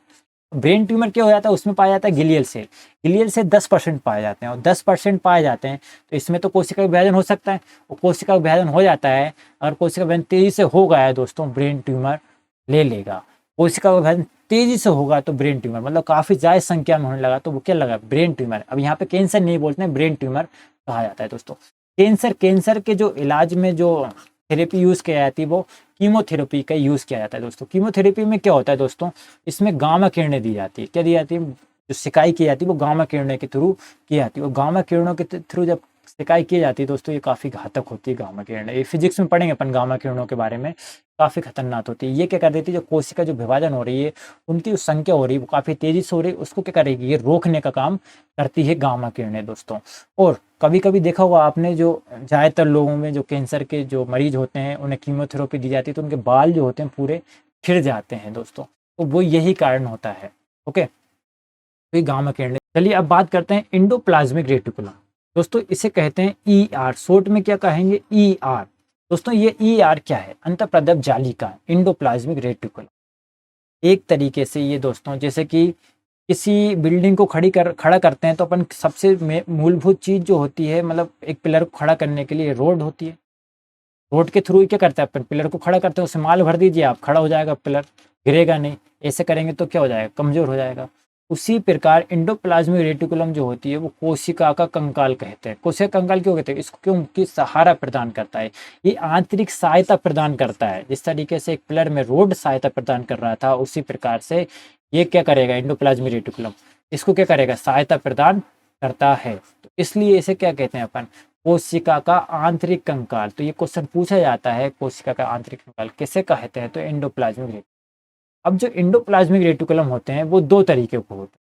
ब्रेन ट्यूमर क्या हो जाता है, उसमें पाया जाता है गिलियल सेल। गिलियल सेल 10% पाए जाते हैं, और 10% पाए जाते हैं तो इसमें तो कोशिका विभाजन हो सकता है, और कोशिका विभाजन हो जाता है। अगर कोशिका विभाजन तेजी से हो गया है दोस्तों, ब्रेन ट्यूमर ले लेगा। कोशिका विभाजन तेजी से होगा तो ब्रेन ट्यूमर, मतलब काफी ज्यादा संख्या में होने लगा तो वो क्या लगा, ब्रेन ट्यूमर। अब यहाँ पे कैंसर नहीं बोलते हैं, ब्रेन ट्यूमर कहा जाता है दोस्तों। कैंसर के जो इलाज में जो थेरेपी यूज़ किया जाती है वो कीमोथेरेपी का यूज़ किया जाता है दोस्तों। कीमोथेरेपी में क्या होता है दोस्तों, इसमें गामा किरणें दी जाती है। क्या दी जाती है, जो सिकाई की जाती है वो गामा किरणें के थ्रू की जाती है। और गामा किरणों के थ्रू जब सिकाई की जाती है दोस्तों, ये काफ़ी घातक होती है गामा किरणें। ये फिजिक्स में पढ़ेंगे अपन गामा किरणों के बारे में, काफ़ी खतरनाक होती है। ये क्या कर देती है, जो कोशिका जो विभाजन हो रही है उनकी जो संख्या हो रही है वो काफ़ी तेज़ी से हो रही है, उसको क्या करेगी, ये रोकने का काम करती है गामा किरणें दोस्तों। और कभी कभी देखा होगा आपने, जो ज़्यादातर लोगों में जो कैंसर के जो मरीज होते हैं उन्हें कीमोथेरेपी दी जाती है तो उनके बाल जो होते हैं पूरे खिड़ जाते हैं दोस्तों, तो वो यही कारण होता है। ओके, तो ये गामा किरणें। चलिए अब बात करते हैं इंडोप्लाज्मिक रेटिकुलम दोस्तों, इसे कहते हैं ER, शॉर्ट में क्या कहेंगे, ER दोस्तों। ये ER क्या है, अंतःप्रदप जालिका इंडोप्लाज्मिक रेटिकुलम। एक तरीके से ये दोस्तों, जैसे कि किसी बिल्डिंग को खड़ा करते हैं तो अपन सबसे मूलभूत चीज जो होती है, मतलब एक पिलर को खड़ा करने के लिए रोड होती है। रोड के थ्रू क्या करते हैं अपन, पिलर को खड़ा करते हैं, उससे माल भर दीजिए आप, खड़ा हो जाएगा पिलर, गिरेगा नहीं। ऐसे करेंगे तो क्या हो जाएगा, कमजोर हो जाएगा। उसी प्रकार इंडोप्लाज्मिक रेटिकुलम जो होती है वो कोशिका का कंकाल कहते हैं। कोशिका कंकाल क्यों कहते हैं, इसको क्यों की सहारा प्रदान करता है, ये आंतरिक सहायता प्रदान करता है। जिस तरीके से एक पिलर में रोड सहायता प्रदान कर रहा था, उसी प्रकार से ये क्या करेगा, इंडोप्लाज्मिक रेटिकुलम इसको क्या करेगा, सहायता प्रदान करता है। तो इसलिए इसे क्या कहते हैं अपन, कोशिका का आंतरिक कंकाल। तो ये क्वेश्चन पूछा जाता है, कोशिका का आंतरिक कंकाल किसे कहते हैं, तो एंडोप्लाज्मिक रेटिकुलम। अब जो एंडोप्लाज्मिक रेटिकुलम होते हैं वो दो तरीके के होते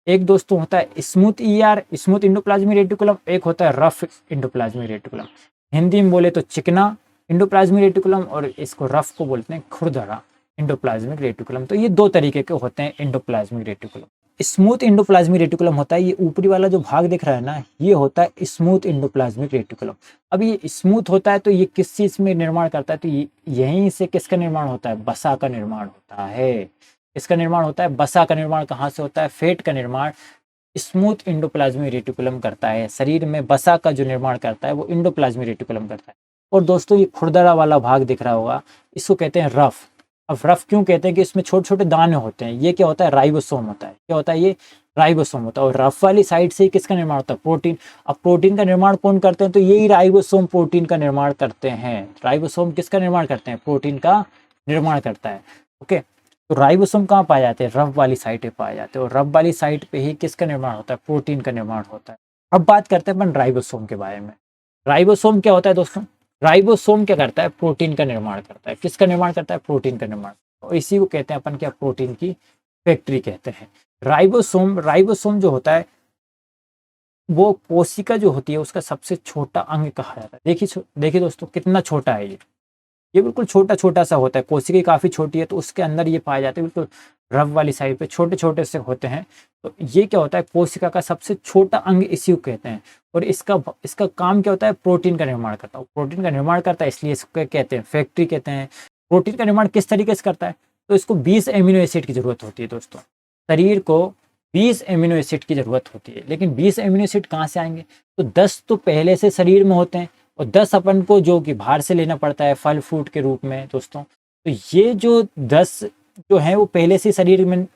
हैं। एक दोस्तों होता है smooth ER, smooth endoplasmic reticulum, एक होता है रफ इंडोप्लाज्मिक रेटिकुलम। हिंदी में बोले तो चिकना इंडोप्लाज्मिक रेटिकुलम, और इसको रफ को बोलते हैं खुरदरा इंडोप्लाज्मिक रेटिकुलम। तो ये दो तरीके के होते हैं endoplasmic reticulum. Smooth endoplasmic reticulum होता है, ये ऊपरी वाला जो भाग दिख रहा है ना, ये होता है स्मूथ इंडोप्लाज्मिक रेटिकुलम। अब ये स्मूथ होता है तो ये किस चीज में निर्माण करता है, तो यहीं से किसका निर्माण होता है, बसा का निर्माण होता है। इसका निर्माण होता है, बसा का निर्माण कहाँ से होता है, फेट का निर्माण स्मूथ इंडोप्लाज्मिक रेटिकुलम करता है। शरीर में बसा का जो निर्माण करता है वो इंडोप्लाज्मिक रेटिकुलम करता है। और दोस्तों ये खुरदरा वाला भाग दिख रहा होगा, इसको कहते हैं रफ। अब रफ क्यों कहते हैं, कि इसमें छोटे छोटे दाने होते हैं। ये क्या होता है, राइबोसोम होता है। क्या होता है, ये राइबोसोम होता है। और रफ वाली साइड से किसका निर्माण होता है, प्रोटीन। अब प्रोटीन का निर्माण कौन करते हैं, तो यही राइबोसोम प्रोटीन का निर्माण करते हैं। राइबोसोम किसका निर्माण करते हैं, प्रोटीन का निर्माण करता है। ओके, तो राइबोसोम कहाँ पाए जाते हैं, रफ वाली साइट पे पाए जाते हैं। और रफ वाली साइट पे ही किसका निर्माण होता है, प्रोटीन का निर्माण होता है। अब बात करते हैं अपन राइबोसोम के बारे में। राइबोसोम क्या होता है दोस्तों, राइबोसोम क्या करता है, प्रोटीन का निर्माण करता है। किसका निर्माण करता है, प्रोटीन का निर्माण। और इसी को कहते हैं अपन क्या, प्रोटीन की फैक्ट्री कहते हैं। राइबोसोम जो होता है वो कोशिका जो होती है उसका सबसे छोटा अंग कहा जाता है। देखिए दोस्तों कितना छोटा है ये बिल्कुल छोटा छोटा सा होता है। कोशिका काफी छोटी है तो उसके अंदर ये पाए जाते हैं, बिल्कुल रफ वाली साइड पे छोटे छोटे से होते हैं। तो ये क्या होता है, कोशिका का सबसे छोटा अंग इसी को कहते हैं। और इसका काम क्या होता है, प्रोटीन का निर्माण करता है। प्रोटीन का निर्माण करता है, इसलिए इसको कहते हैं फैक्ट्री कहते हैं। प्रोटीन का निर्माण किस तरीके से करता है, तो इसको 20 एमिनो एसिड की जरूरत होती है दोस्तों। शरीर को 20 एमिनो एसिड की जरूरत होती है, लेकिन 20 एमिनो एसिड कहाँ से आएंगे, तो 10 तो पहले से शरीर में होते हैं और 10 अपन को जो कि बाहर से लेना पड़ता है फल फ्रूट के रूप में दोस्तों। तो ये जो 10 जो है वो पहले से शरीर में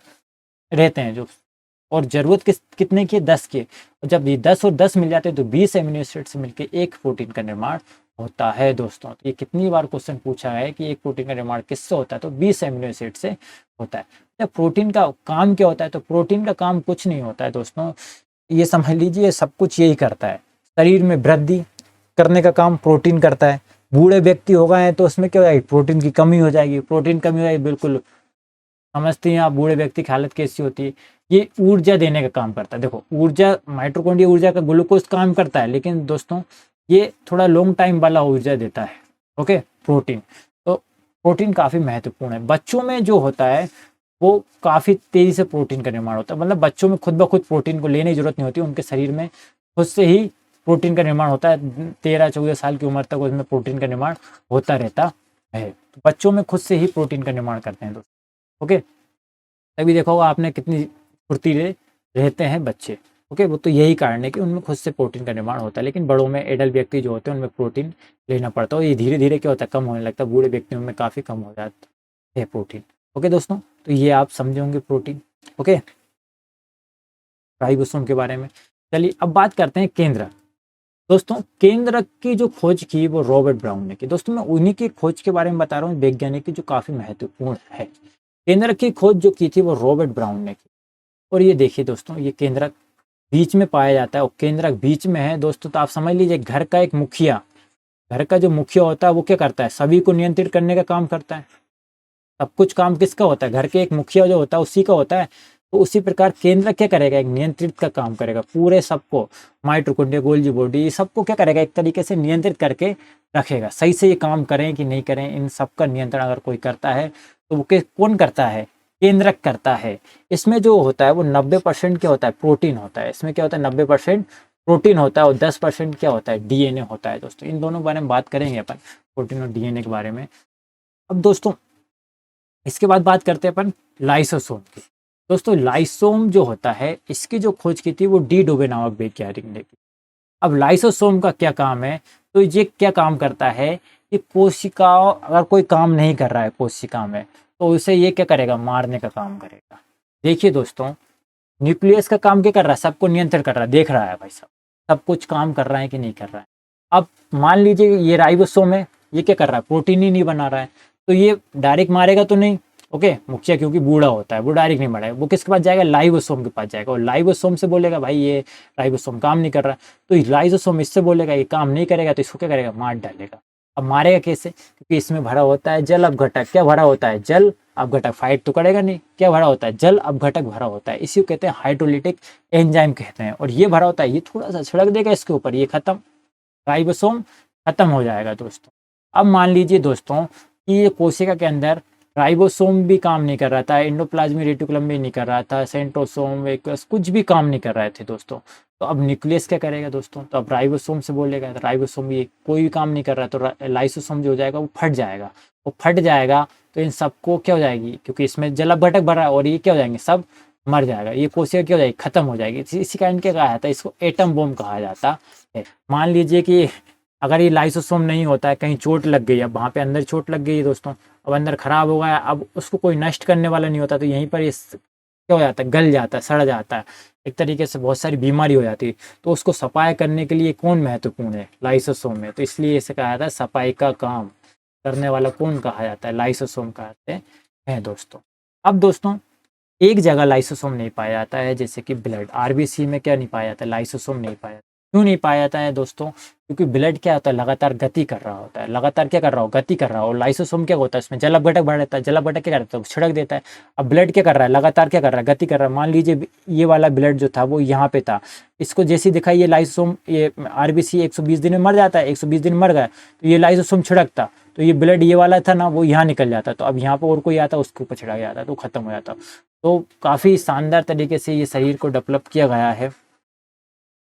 रहते हैं जो, और जरूरत कितने की, 10 की। और जब ये 10 और 10 मिल जाते हैं तो 20 एमिनो एसिड से मिलकर एक प्रोटीन का निर्माण होता है दोस्तों। तो ये कितनी बार क्वेश्चन पूछा है कि एक प्रोटीन का निर्माण किससे होता है, तो 20 एमिनो एसिड से होता है। जब प्रोटीन का काम क्या होता है, तो प्रोटीन का काम कुछ नहीं होता है दोस्तों, ये समझ लीजिए सब कुछ यही करता है। शरीर में वृद्धि करने का काम प्रोटीन करता है। बूढ़े व्यक्ति हो गए हैं तो उसमें क्या हो जाएगी, प्रोटीन की कमी हो जाएगी। प्रोटीन कमी हो जाएगी, बिल्कुल समझते हैं आप बूढ़े व्यक्ति की हालत कैसी होती है। ये ऊर्जा देने का काम करता है। देखो ऊर्जा, माइटोकॉन्ड्रिया ऊर्जा का ग्लूकोज काम करता है, लेकिन दोस्तों ये थोड़ा लॉन्ग टाइम वाला ऊर्जा देता है। Okay, protein. तो प्रोटीन काफी महत्वपूर्ण है। बच्चों में जो होता है वो काफी तेजी से प्रोटीन का निर्माण होता है। मतलब बच्चों में खुद ब खुद प्रोटीन को लेने की जरूरत नहीं होती, उनके शरीर में खुद से ही प्रोटीन का निर्माण होता है। 13-14 साल की उम्र तक उसमें प्रोटीन का निर्माण होता रहता है। तो बच्चों में खुद से ही प्रोटीन का निर्माण करते हैं दोस्तों। ओके, तभी देखा होगा आपने कितनी फुर्तीले रहते हैं बच्चे। ओके, वो तो यही कारण है कि उनमें खुद से प्रोटीन का निर्माण होता है। लेकिन बड़ों में, एडल्ट व्यक्ति जो होते हैं उनमें प्रोटीन लेना पड़ता है। ये धीरे धीरे क्या होता है, कम होने लगता है। बूढ़े व्यक्तियों में काफ़ी कम हो जाता है प्रोटीन। ओके दोस्तों, तो ये आप समझे होंगे प्रोटीन। ओके, राइबोसोम के बारे में। चलिए अब बात करते हैं केंद्रक। दोस्तों केंद्रक की जो खोज की वो रॉबर्ट ब्राउन ने की। दोस्तों मैं उन्हीं की खोज के बारे में बता रहा हूँ, वैज्ञानिक की जो काफी महत्वपूर्ण है। केंद्रक की खोज जो की थी वो रॉबर्ट ब्राउन ने की। और ये देखिए दोस्तों, ये केंद्रक बीच में पाया जाता है और केंद्रक बीच में है दोस्तों, तो आप समझ लीजिए घर का एक मुखिया, घर का जो मुखिया होता है वो क्या करता है, सभी को नियंत्रित करने का काम करता है। सब कुछ काम किसका होता है, घर के एक मुखिया जो होता है उसी का होता है। तो उसी प्रकार केंद्र क्या करेगा, एक नियंत्रित का काम करेगा पूरे सबको, माइटोकॉन्ड्रिया, गोल्जी बॉडी, सबको क्या करेगा, एक तरीके से नियंत्रित करके रखेगा। सही से ये काम करें कि नहीं करें, इन सबका नियंत्रण अगर कोई करता है तो वो कौन करता है, केंद्रक करता है। इसमें जो होता है वो 90% क्या होता है, प्रोटीन होता है। इसमें क्या होता है, 90% प्रोटीन होता है और 10% क्या होता है, डीएनए होता है। दोस्तों इन दोनों के बारे में बात करेंगे अपन, प्रोटीन और डीएनए के बारे में। अब दोस्तों इसके बाद बात करते हैं अपन लाइसोसोम की। दोस्तों लाइसोम जो होता है, इसकी जो खोज की थी वो डी डोबे नामक वैज्ञानिक ने की। अब लाइसोसोम का क्या काम है, तो ये क्या काम करता है कि कोशिका, अगर कोई काम नहीं कर रहा है कोशिका में, तो उसे ये क्या करेगा, मारने का काम करेगा। देखिए दोस्तों, न्यूक्लियस का काम क्या कर रहा है, सबको नियंत्रण कर रहा है, देख रहा है भाई साहब सब कुछ काम कर रहा है कि नहीं कर रहा है। अब मान लीजिए ये राइबोसोम है, ये क्या कर रहा है, प्रोटीन ही नहीं बना रहा है, तो ये डायरेक्ट मारेगा तो नहीं, ओके, मुखिया क्योंकि बूढ़ा होता है वो डायरेक्ट नहीं मारेगा, वो किसके पास जाएगा, लाइबोसोम के पास जाएगा, और लाइबोसोम से बोलेगा भाई ये राइबोसोम काम नहीं कर रहा, तो लाइसोसोम इससे बोलेगा ये काम नहीं करेगा, तो इसको क्या करेगा, मार डालेगा। अब मारेगा कैसे, क्योंकि इसमें भरा होता है जल अपघटक। क्या भरा होता है, जल अपघटक। फाइट तो करेगा नहीं, क्या भरा होता है, जल अपघटक भरा होता है। इसी को कहते हैं हाइड्रोलिटिक एंजाइम कहते हैं। और ये भरा होता है, ये थोड़ा सा छिड़क देगा इसके ऊपर, ये खत्म, राइबोसोम खत्म हो जाएगा दोस्तों। अब मान लीजिए दोस्तों कि ये कोशिका के अंदर राइबोसोम भी काम नहीं कर रहा था, एंडोप्लाज्मिक रेटिकुलम भी नहीं कर रहा था, सेंट्रोसोम, वेक्यूलस कुछ भी काम नहीं कर रहे थे दोस्तों। तो अब न्यूक्लियस क्या करेगा दोस्तों, तो अब राइबोसोम से बोलेगा, तो राइबोसोम ये कोई भी काम नहीं कर रहा है, तो लाइसोसोम जो हो जाएगा वो फट जाएगा। वो फट जाएगा तो इन सबको क्या हो जाएगी, क्योंकि इसमें जल अपघटक भरा है और ये क्या हो जाएंगे, सब मर जाएगा, ये कोशिका क्या हो जाएगी, खत्म हो जाएगी। इसी कारण क्या कहा जाता है, इसको एटम बम कहा जाता है। मान लीजिए कि अगर ये लाइसोसोम नहीं होता है, कहीं चोट लग गई, अब वहाँ पे अंदर चोट लग गई है दोस्तों, अब अंदर खराब हो गया, अब उसको कोई नष्ट करने वाला नहीं होता, तो यहीं पर ये क्या हो जाता है, गल जाता है, सड़ जाता है, एक तरीके से बहुत सारी बीमारी हो जाती है। तो उसको सफाई करने के लिए कौन महत्वपूर्ण है, लाइसोसोम है। तो इसलिए इसे कहा जाता है सफाई का काम करने वाला कौन कहा जाता है, लाइसोसोम कहते हैं दोस्तों। अब दोस्तों एक जगह लाइसोसोम नहीं पाया जाता है, जैसे कि ब्लड, आरबीसी में क्या नहीं पाया जाता है, लाइसोसोम नहीं पाया जाता। क्यों नहीं पाया जाता है दोस्तों, क्योंकि ब्लड क्या होता है, लगातार गति कर रहा होता है, लगातार क्या कर रहा हो, गति कर रहा हो। और लाइसोसोम क्या होता है, इसमें जल अपघटक बढ़ रहता है, जल अपघटक क्या करता है, छिड़क देता है। अब ब्लड क्या कर रहा है, लगातार क्या कर रहा है, गति कर रहा है। मान लीजिए ये वाला ब्लड जो था वो यहाँ पे था, इसको जैसे दिखाई ये लाइसोसोम, ये आरबीसी 120 दिन में मर जाता है, 120 दिन मर गया, तो ये लाइसोसोम छिड़कता, तो ये ब्लड ये वाला था ना वो यहाँ निकल जाता, तो अब यहाँ पर और कोई आता उसके ऊपर छिड़क जाता, तो खत्म हो जाता। तो काफ़ी शानदार तरीके से ये शरीर को डेवलप किया गया है।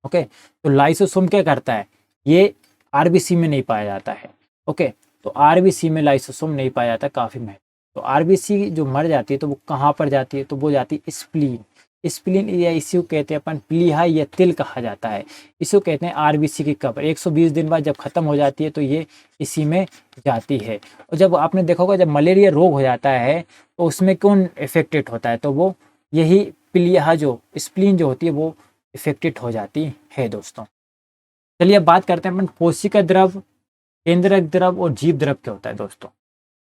ओके, तो लाइसोसोम क्या करता है, ये आरबीसी में नहीं पाया जाता है। ओके, तो आरबीसी में लाइसोसोम नहीं पाया जाता, काफ़ी महत्व। तो आरबीसी जो मर जाती है तो वो कहाँ पर जाती है, तो वो जाती है स्प्लीन। स्प्लीन या इसी को कहते हैं अपन प्लीहा या तिल कहा जाता है। इसको कहते हैं आरबीसी की कब्र। 120 दिन बाद जब खत्म हो जाती है तो ये इसी में जाती है। और जब आपने देखा होगा जब मलेरिया रोग हो जाता है तो उसमें कौन इफेक्टेड होता है, तो वो यही प्लीहा जो स्प्लीन जो होती है वो इफेक्टेड हो जाती है दोस्तों। चलिए अब बात करते हैं अपन कोशिका द्रव, केंद्रक द्रव और जीव द्रव क्या होता है दोस्तों।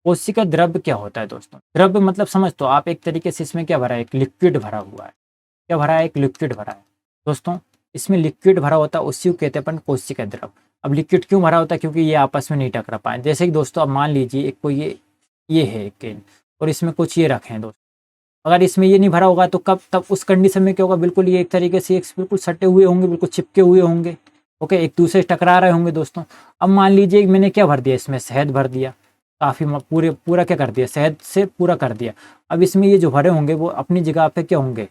कोशिका द्रव क्या होता है दोस्तों, द्रव मतलब समझ तो आप एक तरीके से, इसमें क्या भरा है, एक लिक्विड भरा हुआ है। क्या भरा है, एक लिक्विड भरा है दोस्तों। इसमें लिक्विड भरा होता है, उसी को कहते हैं अपन कोशिका द्रव। अब लिक्विड क्यों भरा होता है, क्योंकि ये आपस में नहीं टकरा पाए। जैसे कि दोस्तों अब मान लीजिए एक कोई ये है एक केन और इसमें कुछ ये रखे हैं दोस्तों, अगर इसमें ये नहीं भरा होगा तो कब तब उस कंडीशन में क्या होगा, बिल्कुल ये एक तरीके से एक बिल्कुल सटे हुए होंगे, बिल्कुल चिपके हुए होंगे। ओके, एक दूसरे से टकरा रहे होंगे दोस्तों। अब मान लीजिए मैंने क्या भर दिया, इसमें शहद भर दिया, काफ़ी पूरा क्या कर दिया, शहद से पूरा कर दिया। अब इसमें ये जो भरे होंगे वो अपनी जगह पे क्या होंगे,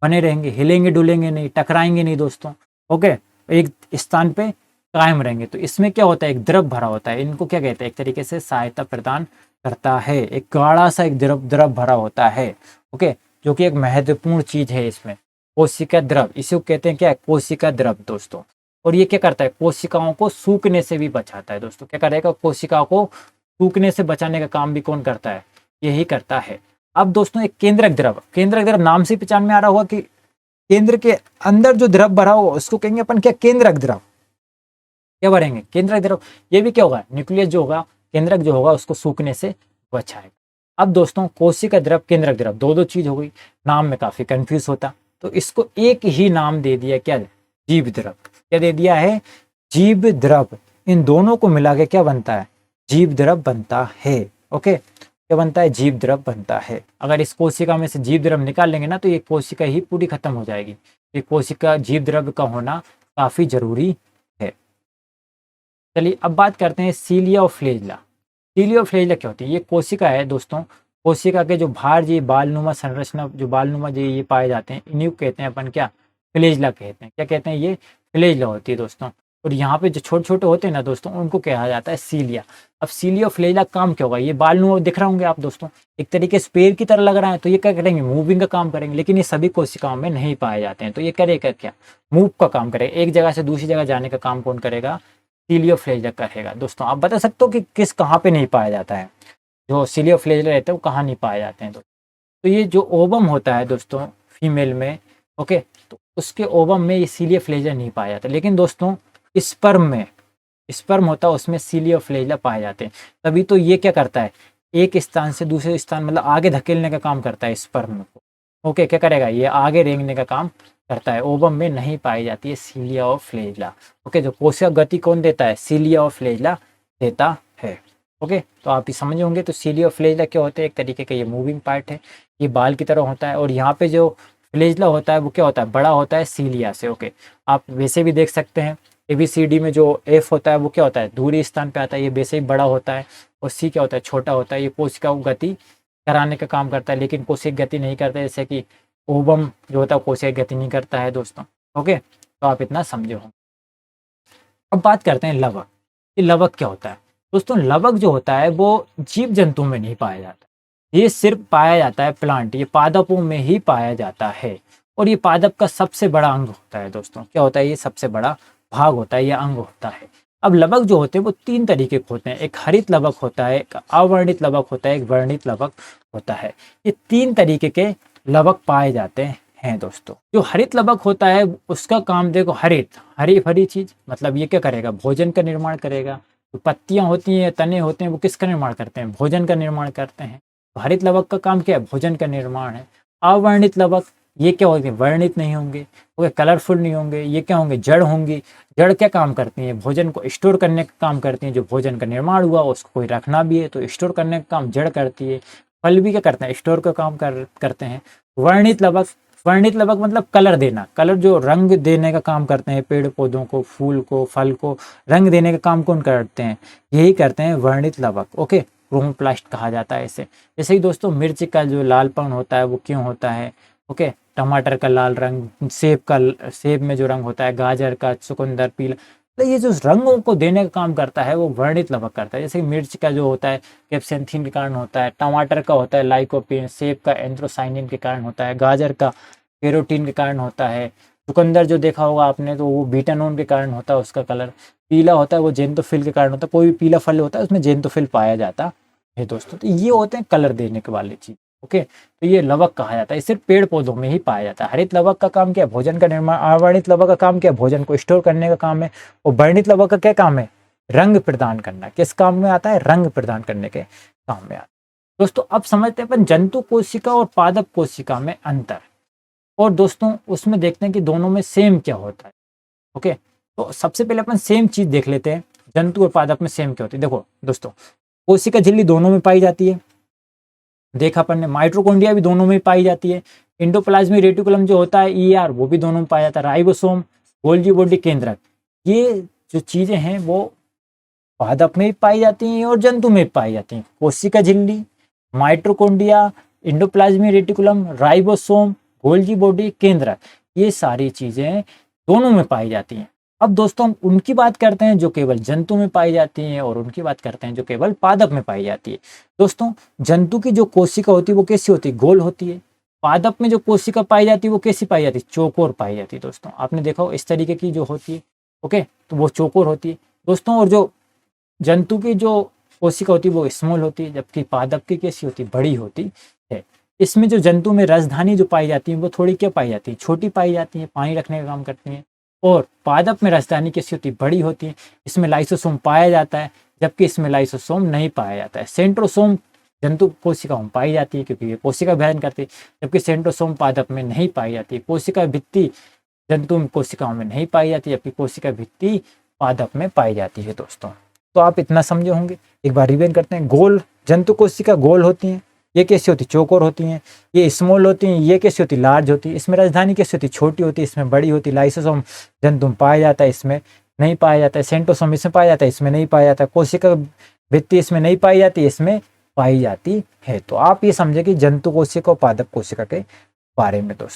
बने रहेंगे, हिलेंगे डुलेंगे नहीं, टकराएंगे नहीं दोस्तों। ओके, एक स्थान पे कायम रहेंगे। तो इसमें क्या होता है, एक द्रव भरा होता है, इनको क्या कहते हैं, एक तरीके से सहायता प्रदान करता है। एक गाढ़ा सा एक द्रव भरा होता है। ओके, जो कि एक महत्वपूर्ण चीज है इसमें, कोशिका द्रव, इसी को कहते हैं क्या, कोशिका द्रव दोस्तों। और ये क्या करता है, कोशिकाओं को सूखने से भी बचाता है दोस्तों। क्या करेगा, कोशिकाओं को सूखने से बचाने का काम भी कौन करता है, यही करता है। अब दोस्तों एक केंद्रक द्रव, केंद्रक द्रव नाम से पहचान में आ रहा होगा कि केंद्र के अंदर जो द्रव भरा हो उसको कहेंगे अपन क्या, केंद्रक द्रव। क्या बढ़ेंगे, केंद्रक द्रव। ये भी क्या होगा, न्यूक्लियस जो होगा, केंद्रक जो होगा उसको सूखने से बचाएगा। अब दोस्तों कोशिका द्रव, केंद्रक द्रव, दो दो चीज हो गई, नाम में काफी कंफ्यूज होता, तो इसको एक ही नाम दे दिया, क्या, जीव द्रव। क्या दे दिया है, जीव द्रव। इन दोनों को मिला के क्या बनता है, जीव द्रव बनता है। ओके, क्या बनता है, जीव द्रव बनता है। अगर इस कोशिका में से जीव द्रव निकाल लेंगे ना तो ये कोशिका ही पूरी खत्म हो जाएगी। ये कोशिका जीव द्रव का होना काफी जरूरी है। चलिए अब बात करते हैं सीलिया और फ्लेजला। सीलिया और फ्लेजला क्या होती है, ये कोशिका है दोस्तों। कोशिका के जो बाहर ये बालनुमा संरचना, जो बालनुमा जो ये पाए जाते हैं, इन्हीं को कहते हैं अपन क्या, फ्लेजला कहते हैं। क्या कहते हैं, ये फ्लेजला होती है दोस्तों। और यहाँ पे जो छोटे छोटे होते हैं ना दोस्तों, उनको कहा जाता है सीलिया। अब सीलिया और फ्लेजला काम क्या होगा, ये बालनुमा दिख रहा होंगे आप दोस्तों, एक तरीके से पेड़ की तरह लग रहा है, तो ये क्या करेंगे, मूविंग का काम करेंगे। लेकिन ये सभी कोशिकाओं में नहीं पाए जाते हैं, तो ये करेगा क्या, मूव का काम करेगा, एक जगह से दूसरी जगह जाने का काम कौन करेगा, सीलियोफ्लेजला करेगा। दोस्तों आप बता सकते हो कि किस कहाँ पे नहीं पाया जाता है, जो सीलियोफ्लेजला रहते हैं वो कहाँ नहीं पाए जाते हैं। तो ये जो ओवम होता है दोस्तों फीमेल में, ओके, तो उसके ओवम में ये सीलियोफ्लेजला नहीं पाया जाता। लेकिन दोस्तों स्पर्म में, स्पर्म होता है उसमें सीलियोफ्लेजला पाए जाते हैं। तभी तो ये क्या करता है, एक स्थान से दूसरे स्थान मतलब आगे धकेलने का काम करता है स्पर्म को। ओके, क्या करेगा, ये आगे रेंगने का काम करता है। ओवम में नहीं पाई जाती है सीलिया और फ्लेजला। ओके, जो कोशिका गति कौन देता है, सीलिया और फ्लेजला देता है। ओके, तो आप ये समझ होंगे। तो सीलिया और फ्लेजला क्या होते हैं, एक तरीके का ये मूविंग पार्ट है, ये बाल की तरह होता है। और यहाँ पे जो फ्लेजला होता है वो क्या होता है, बड़ा होता है सीलिया से। ओके, आप वैसे भी देख सकते हैं ABCD में जो F होता है वो क्या होता है, दूरी स्थान पे आता है, ये वैसे ही बड़ा होता है। और C क्या होता है, छोटा होता है। ये कोशिका को गति कराने का काम करता है, लेकिन कोशिका गति नहीं करता, जैसे कि ओवम जो होता है कोशिका गति नहीं करता है दोस्तों। ओके, तो आप इतना समझे हो। अब बात करते हैं लवक। ये लवक क्या होता है दोस्तों, लवक जो होता है वो जीव जंतु में नहीं पाया जाता, ये सिर्फ पाया जाता है प्लांट, ये पादपों में ही पाया जाता है। और ये पादप का सबसे बड़ा अंग होता है दोस्तों। क्या होता है, ये सबसे बड़ा भाग होता है, ये अंग होता है। अब लवक जो होते हैं वो तीन तरीके के होते हैं, एक हरित लवक होता है, एक अवर्णित लवक होता है, एक वर्णित लवक होता है। ये तीन तरीके के लवक पाए जाते हैं दोस्तों। जो हरित लवक होता है उसका काम देखो, हरित, हरी भरी चीज, मतलब ये क्या करेगा, भोजन का निर्माण करेगा। जो पत्तियां होती हैं, तने होते हैं, वो किसका निर्माण करते हैं, भोजन का निर्माण करते हैं। तो हरित लवक का काम क्या है, भोजन का निर्माण है। अवर्णित लवक, ये क्या होंगे, वर्णित नहीं होंगे, ओके, कलरफुल नहीं होंगे, ये क्या होंगे, जड़ होंगी। जड़ क्या काम करती हैं, भोजन को स्टोर करने का काम करती हैं। जो भोजन का निर्माण हुआ उसको कोई रखना भी है तो स्टोर करने का काम जड़ करती है। फल भी क्या करते हैं, स्टोर का काम करते हैं। वर्णित लवक, वर्णित लवक मतलब कलर देना, कलर जो रंग देने का काम करते हैं, पेड़ पौधों को, फूल को, फल को रंग देने का काम कौन करते हैं, यही करते हैं वर्णित लवक। ओके, क्रोमोप्लास्ट कहा जाता है इसे। जैसे ही दोस्तों मिर्च का जो लालपन होता है वो क्यों होता है, ओके, टमाटर का लाल रंग, सेब में जो रंग होता है, गाजर का चुकंदर पीला, तो ये जो रंगों को देने का काम करता है वो वर्णित लवक करता है। जैसे मिर्च का जो होता है कैप्सेंथिन के कारण होता है, टमाटर का होता है लाइकोपीन, सेब का एंथ्रोसाइनिन के कारण होता है, गाजर का कैरोटीन के कारण होता है, चुकंदर जो देखा होगा आपने तो वो बीटानोन के कारण होता है, उसका कलर पीला होता है, वो जेंतोफिल के कारण होता है। कोई भी पीला फल होता है उसमें जेंतोफिल पाया जाता है दोस्तों। तो ये होते हैं कलर देने के वाले चीज। ओके, तो ये लवक कहा जाता है, सिर्फ पेड़ पौधों में ही पाया जाता है। हरित लवक का काम क्या है, भोजन का निर्माण। अवर्णित लवक का काम क्या है, भोजन को स्टोर करने का काम है। और वर्णित लवक का क्या काम है, रंग प्रदान करना। किस काम में आता है, रंग प्रदान करने के काम में आता है दोस्तों। अब समझते हैं अपन जंतु कोशिका और पादप कोशिका में अंतर, और दोस्तों उसमें देखते हैं कि दोनों में सेम क्या होता है। ओके, तो सबसे पहले अपन सेम चीज देख लेते हैं, जंतु और पादप में सेम क्या होती है। देखो दोस्तों, कोशिका झिल्ली दोनों में पाई जाती है, देखा अपन ने। माइटोकॉन्ड्रिया भी दोनों में पाई जाती है। एंडोप्लाज्मिक रेटिकुलम जो होता है ER वो भी दोनों में पाया जाता है। राइबोसोम, गोल्गी बॉडी केंद्रक, ये जो चीजें हैं वो पादप में भी पाई जाती हैं और जंतु में भी पाई जाती हैं। कोशिका झिल्ली, mitochondria, endoplasmic reticulum, ribosome, Golgi body केंद्रक, ये सारी चीजें दोनों में पाई जाती हैं। अब दोस्तों हम उनकी बात करते हैं जो केवल जंतु में पाई जाती हैं, और उनकी बात करते हैं जो केवल पादप में पाई जाती है। दोस्तों जंतु की जो कोशिका होती है वो कैसी होती है, गोल होती है। पादप में जो कोशिका पाई जाती है वो कैसी पाई जाती है, चौकोर पाई जाती है दोस्तों। आपने देखा हो इस तरीके की जो होती है, ओके, तो वो चौकोर होती है दोस्तों। और जो जंतु की जो कोशिका होती है वो स्मॉल होती है, जबकि पादप की कैसी होती है, बड़ी होती है। इसमें जो जंतु में राजधानी जो पाई जाती है वो थोड़ी क्या पाई जाती है, छोटी पाई जाती है, पानी रखने का काम करती है। और पादप में राजधानी कैसी होती है, बड़ी होती है। इसमें लाइसोसोम पाया जाता है, जबकि इसमें लाइसोसोम नहीं पाया जाता है। सेंट्रोसोम जंतु कोशिकाओं में पाई जाती है क्योंकि ये कोशिका विभाजन करती है, जबकि सेंट्रोसोम पादप में नहीं पाई जाती है। कोशिका भित्ति जंतु कोशिकाओं में नहीं पाई जाती, जबकि कोशिका भित्ति पादप में पाई जाती है दोस्तों। तो आप इतना समझे होंगे। एक बार रिवीजन करते हैं। गोल जंतु कोशिका गोल होती हैं, ये कैसी होती, चौकोर होती हैं। ये स्मॉल होती हैं, ये कैसी होती, लार्ज होती है। इसमें राजधानी कैसी होती, छोटी होती है, इसमें बड़ी होती है। लाइसोसोम जंतु में पाया जाता है, इसमें नहीं पाया जाता है। सेंट्रोसोम इसमें पाया जाता है, इसमें नहीं पाया जाता है। कोशिका भित्ति इसमें नहीं पाई जाती, इसमें पाई जाती है। तो आप ये समझे कि जंतु कोशिका और पादप कोशिका के बारे में दोस्तों।